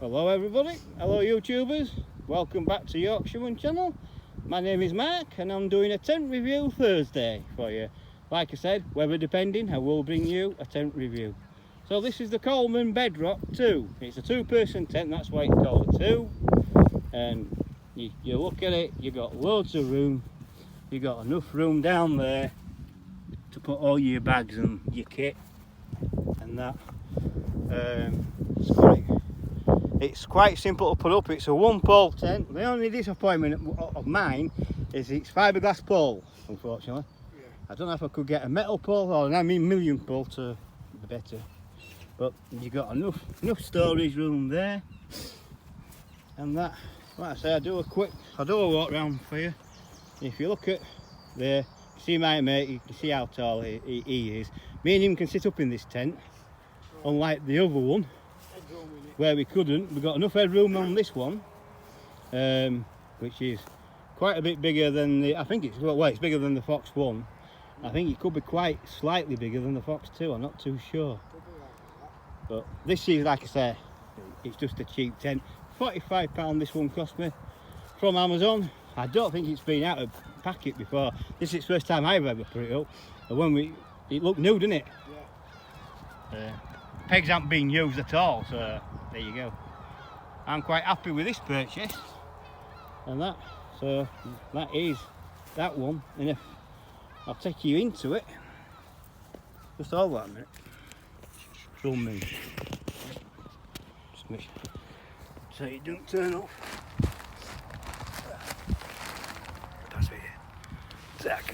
Hello everybody, hello YouTubers, welcome back to Yorkshireman channel. My name is Mark and I'm doing a tent review Thursday for you. Like I said, weather depending, I will bring you a tent review. So this is the Coleman Bedrock 2. It's a two-person tent, that's why it's called a 2. And you look at it, you've got loads of room. You've got enough room down there to put all your bags and your kit and that. It's quite simple to put up. It's a one pole tent. The only disappointment of mine is it's fiberglass pole, unfortunately. Yeah. I don't know if I could get a metal pole or an aluminium pole to be better. But you've got enough storage room there. And that, like I say, I'll do a walk round for you. If you look at there, you see my mate, you can see how tall he is. Me and him can sit up in this tent, unlike the other one, where we couldn't. We've got enough headroom on this one, which is quite a bit bigger than the, I think it's bigger than the Fox 1. I think it could be quite slightly bigger than the Fox 2, I'm not too sure. But this is, like I say, it's just a cheap tent. £45 this one cost me from Amazon. I don't think it's been out of packet before. This is the first time I've ever put it up. And when it looked new, didn't it? Yeah. Pegs haven't been used at all, so there you go. I'm quite happy with this purchase and that. So that is that one. And if I'll take you into it, just hold that a minute. Film me. Just make sure so it don't turn off. That's it. Zack.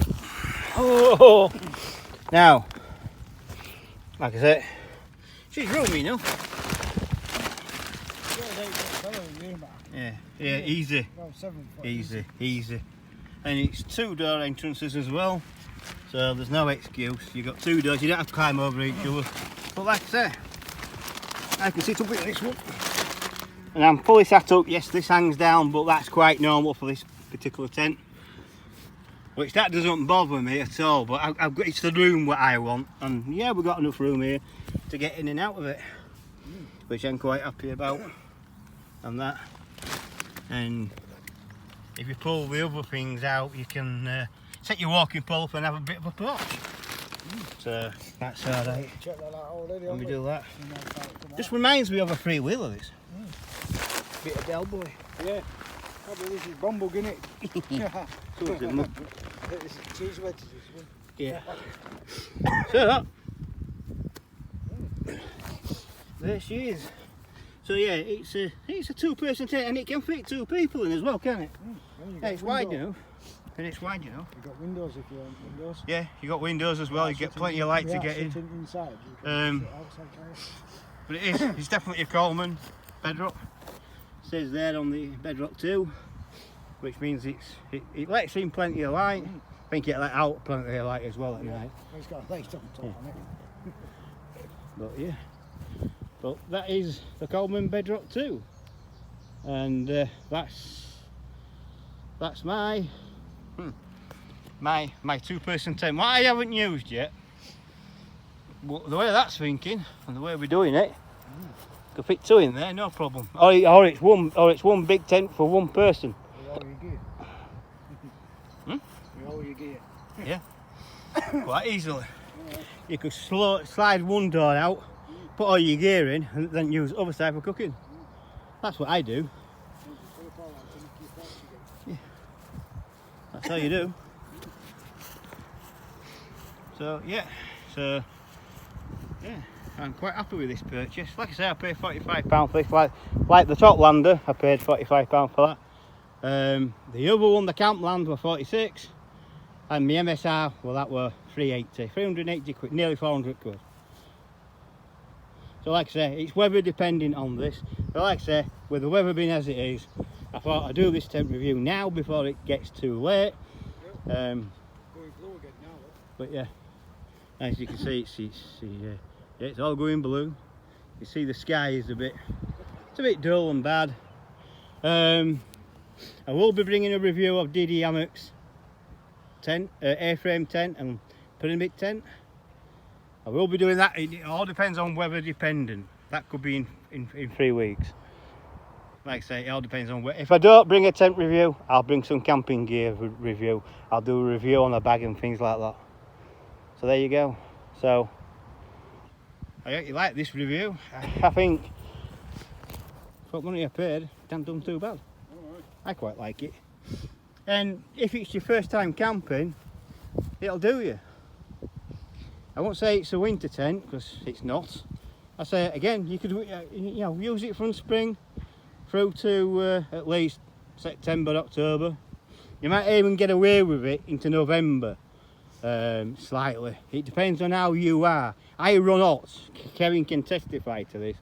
Oh! Now, like I said, she's roomy, you know. Yeah, easy. Easy. And it's 2-door entrances as well, so there's no excuse. You've got 2 doors, you don't have to climb over each other. But like I say, I can sit up in this one. And I'm fully sat up. Yes, this hangs down, but that's quite normal for this particular tent. Which that doesn't bother me at all, but I've got, it's the room what I want. And yeah, we've got enough room here to get in and out of it, which I'm quite happy about. And that. And if you pull the other things out, you can set your walking pole up and have a bit of a porch. So that's alright. Check that out already. Let me do that. Just reminds me of a three-wheeler, this. Bit of Del Boy. Yeah. Probably this is Bumbug, isn't it? So is it, this is cheese wedges, this one. Yeah. So there she is. So yeah, it's a 2-person tent and it can fit 2 people in as well, can it? Yeah, it's wide enough. And it's wide enough. You've got windows if you want windows. Yeah, you got windows as well. You get plenty of light to get in. Inside. But it's definitely a Coleman bedrock. It says there on the bedrock 2, which means it lets in plenty of light. I think it let out plenty of light as well at night. It's got a light on top on it. But yeah, but that is the Coleman bedrock 2, and that's my 2-person tent. What I haven't used yet, the way that's thinking and the way we're doing it, could fit 2 in there, no problem. Or it's one big tent for 1 person. With all your gear. With all your gear. Yeah, quite easily. You could slide 1 door out, put all your gear in, and then use the other side for cooking. That's what I do. Yeah. That's how you do. So yeah, I'm quite happy with this purchase. Like I say, I paid £45 for this. Like the Toplander, I paid £45 for that. The other one, the Campland, were 46, and the MSR, well, that were 380 quid, nearly 400 quid. So like I say, it's weather depending on this. But like I say, with the weather being as it is, I thought I'd do this tent review now before it gets too late. But yeah, as you can see, it's all going blue. You see the sky is a bit dull and bad. I will be bringing a review of DD Hammock's tent, airframe tent and pyramid tent. I will be doing that. It all depends on weather dependent. That could be in 3 weeks. Like I say, it all depends on where. If I don't bring a tent review, I'll bring some camping gear review. I'll do a review on a bag and things like that. So there you go. So I hope you like this review. I think for money I paid, don't done too bad. Alright. I quite like it. And if it's your first time camping, it'll do you. I won't say it's a winter tent because it's not. I say again, you could use it from spring through to at least September, October. You might even get away with it into November, slightly. It depends on how you are. I run hot. Kevin can testify to this.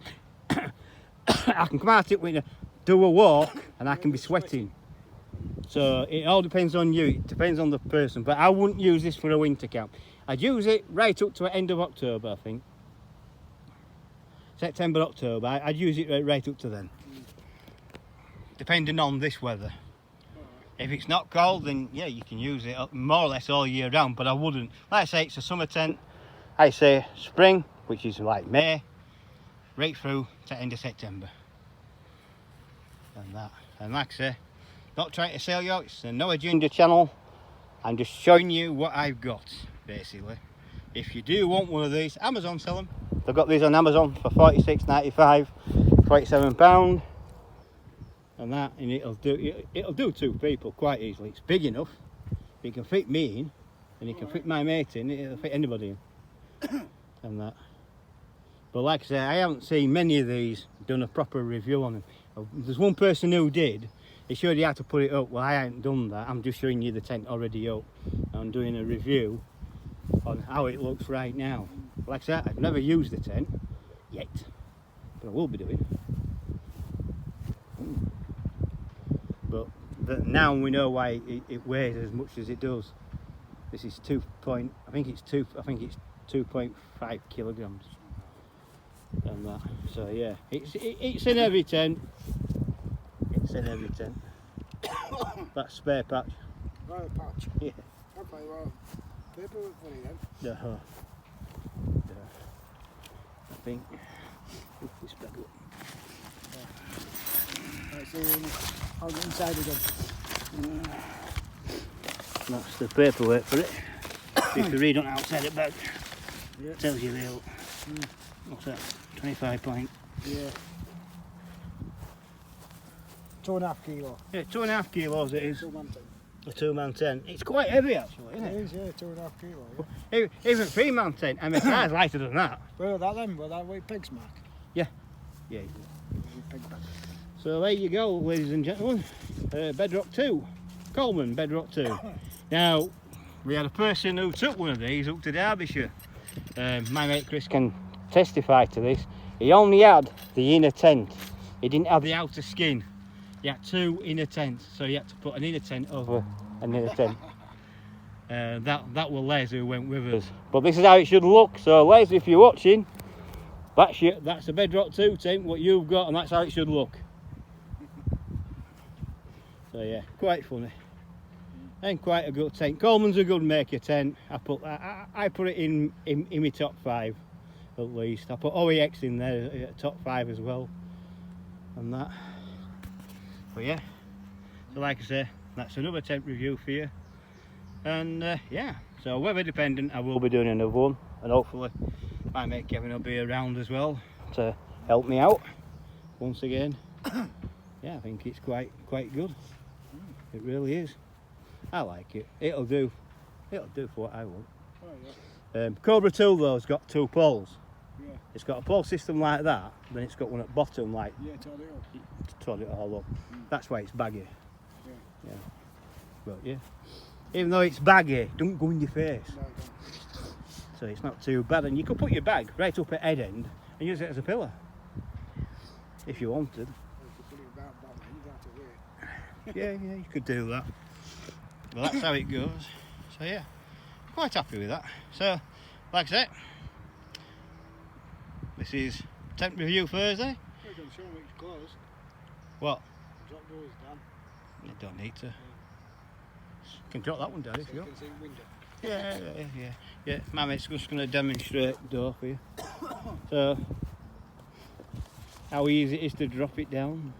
I can come out it with do a walk and I can be sweating. So it all depends on you. It depends on the person. But I wouldn't use this for a winter camp. I'd use it right up to the end of October, I think. September, October. I'd use it right up to then. Depending on this weather. If it's not cold, then yeah, you can use it more or less all year round, but I wouldn't. Like I say, it's a summer tent. I say spring, which is like May, right through to end of September. And that. And like I say, not trying to sell you, it's a no agenda channel. I'm just showing you what I've got, basically. If you do want one of these, Amazon sell them. They've got these on Amazon for £46.95, £27. And that, and it'll do 2 people quite easily. It's big enough. It can fit me in, and it can fit my mate in. It'll fit anybody in, and that. But like I say, I haven't seen many of these done a proper review on them. There's one person who did. He showed you how to put it up. Well, I haven't done that. I'm just showing you the tent already up. I'm doing a review on how it looks right now. Like I said, I've never used the tent yet, but I will be doing. But now we know why it weighs as much as it does. This is 2.5 kilograms. And that. So yeah, it's in every tent. It's in every tent. That spare patch. Right, patch. Yeah. Okay, well, paperwork funny then. Yeah. I think. Oof, this bag up. Right, so on the inside again. That's the paperwork for it. You can read on outside the bag. Yeah. Tells you the what's that? 25 point. Yeah. 2.5 kilo. Yeah, 2.5 kilos it is. 2-man tent. A 2-man tent. It's quite heavy actually, isn't It it? is, yeah, 2.5 kilo, yeah. Even 3-man tent. I mean, it's lighter than that. Well, that then, well, that way pigs mark. Yeah. Pig bag. So there you go, ladies and gentlemen. Bedrock 2. Coleman Bedrock 2. Now, we had a person who took one of these up to Derbyshire. My mate Chris can testify to this. He only had the inner tent. He didn't have the outer skin. He had 2 inner tents, so he had to put an inner tent over an inner tent. That was Les who went with us. But this is how it should look. So Les, if you're watching, that's a Bedrock 2 tent, what you've got, and that's how it should look. So yeah, quite funny. And quite a good tent. Coleman's a good maker tent. I put it in my top 5 at least. I put OEX in there top 5 as well. And that. But yeah. So like I say, that's another tent review for you. And yeah, so weather dependent, I will be doing another one. And hopefully my mate Kevin will be around as well to help me out once again. Yeah, I think it's quite good. It really is. I like it. It'll do for what I want. Oh, yeah. Cobra 2 though has got 2 poles. Yeah. It's got a pole system like that, then it's got one at bottom like Yeah, totally up. to toil it all up. That's why it's baggy. Yeah. Yeah. But yeah. Even though it's baggy, don't go in your face. No, don't. So it's not too bad. And you could put your bag right up at head end and use it as a pillow. If you wanted. Yeah, you could do that. Well, that's how it goes. So yeah, quite happy with that. So, like I said, this is tent review Thursday. You can show me it's closed. What? Drop doors down. You don't need to. You can drop that one down if So you you want. can see window. Yeah. My mate's just going to demonstrate the door for you. So, how easy it is to drop it down.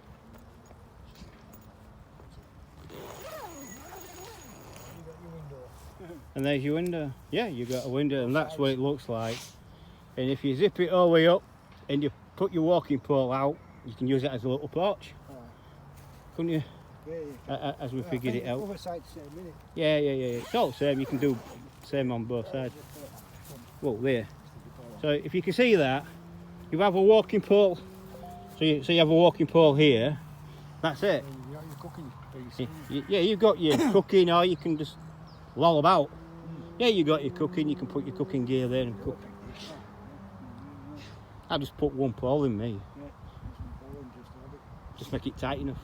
And there's your window. Yeah, you got a window, and that's what it looks like. And if you zip it all the way up and you put your walking pole out, you can use it as a little porch. Couldn't you? Yeah, As we figured it out. Other side's the same, isn't it? Yeah. It's all the same. You can do same on both sides. Well, there. So if you can see that, you have a walking pole. So you have a walking pole here. That's it. You got your cooking piece. Yeah, you've got your cooking, or you can just loll about. Yeah, you got your cooking. You can put your cooking gear there and cook. I just put one pole in me. Just make it tight enough.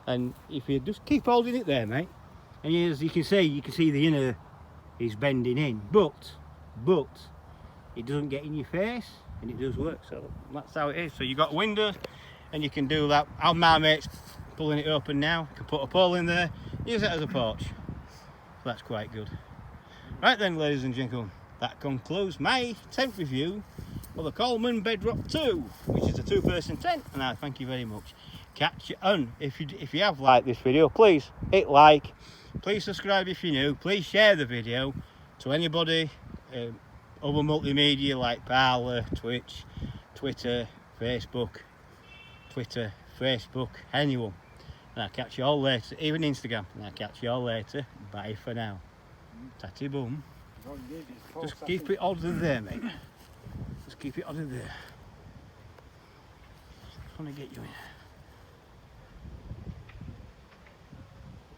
And if you just keep holding it there, mate, and as you can see the inner is bending in, but it doesn't get in your face, and it does work. So that's how it is. So you got a window, and you can do that. How my mate's pulling it open now. You can put a pole in there, use it as a porch. So that's quite good. Right then, ladies and gentlemen, that concludes my tent review for the Coleman Bedrock 2, which is a 2-person tent, and I thank you very much. Catch you on. If you have liked this video, please hit like, please subscribe if you're new, please share the video to anybody, other multimedia like Parler, Twitch, Twitter, Facebook, anyone. And I'll catch you all later, even Instagram, and I'll catch you all later. Bye for now. Tatty boom. Just keep it under there, mate. Just keep it under there. Just want to get you in.